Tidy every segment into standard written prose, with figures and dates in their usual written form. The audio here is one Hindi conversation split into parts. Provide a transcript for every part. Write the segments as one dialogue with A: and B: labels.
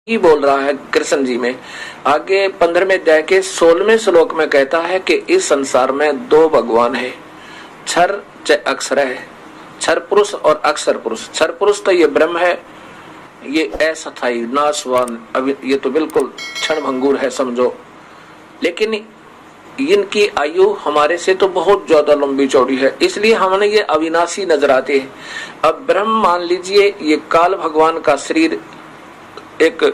A: ही बोल रहा है कृष्ण जी में। आगे 15वें अध्याय के 16वें श्लोक में कहता है कि इस संसार में दो भगवान है, क्षर च अक्षर है। क्षर पुरुष और अक्षर पुरुष। क्षर पुरुष तो ये ब्रह्म है, ये अस्थायी नाशवान, ये तो बिल्कुल क्षण भंगुर है समझो, लेकिन इनकी आयु हमारे से तो बहुत ज्यादा लंबी चौड़ी है, इसलिए हमने ये अविनाशी नजर आते हैं। अब ब्रह्म मान लीजिए ये काल भगवान का शरीर एक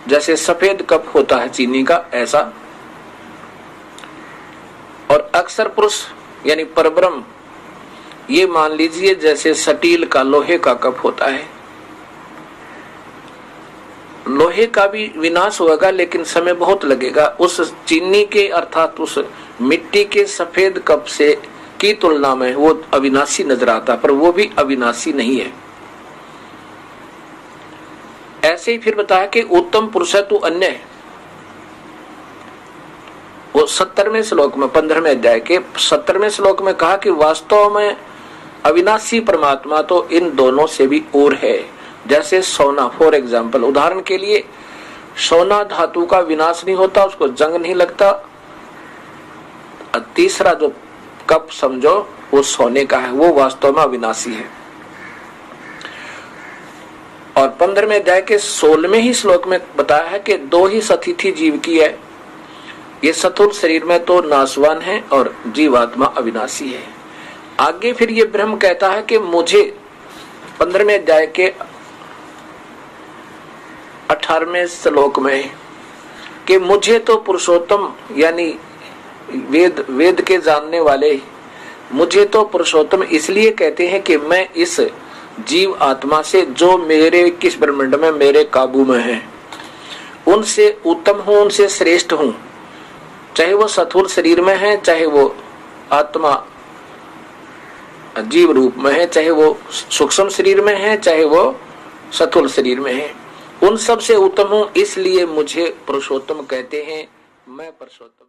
A: जैसे सफेद कप होता है चीनी का, ऐसा, और अक्षर पुरुष यानी परब्रह्म ये मान लीजिए जैसे स्टील का, लोहे का कप होता है। लोहे का भी विनाश होगा लेकिन समय बहुत लगेगा। उस चीनी के अर्थात उस मिट्टी के सफेद कप से की तुलना में वो अविनाशी नजर आता, पर वो भी अविनाशी नहीं है। ऐसे ही फिर बताया कि उत्तम पुरुष है तो अन्य है। वो 17वें श्लोक में 15वें अध्याय के 17वें श्लोक में कहा कि वास्तव में अविनाशी परमात्मा तो इन दोनों से भी और है। जैसे सोना, फॉर एग्जाम्पल, उदाहरण के लिए सोना धातु का विनाश नहीं होता, उसको जंग नहीं लगता। तीसरा जो कप समझो वो सोने का है, वो वास्तव में अविनाशी है। और 15वें अध्याय के 16वें ही श्लोक में बताया है कि दो ही सतिथि जीव की है, ये स्थूल शरीर में तो नाशवान है और जीवात्मा अविनाशी है। आगे फिर ये ब्रह्म कहता है कि मुझे 15वें अध्याय के 18वें श्लोक में कि मुझे तो पुरुषोत्तम यानी वेद के जानने वाले मुझे तो पुरुषोत्तम इसलिए कहते हैं कि मैं इस जीव आत्मा से जो मेरे किस ब्रह्मांड में मेरे काबू में है उनसे उत्तम हूं, उनसे श्रेष्ठ हूं। चाहे वो स्थूल शरीर में है, चाहे वो आत्मा जीव रूप में है, चाहे वो सूक्ष्म शरीर में है, चाहे वो स्थूल शरीर में है, उन सब से उत्तम हूं, इसलिए मुझे पुरुषोत्तम कहते हैं। मैं पुरुषोत्तम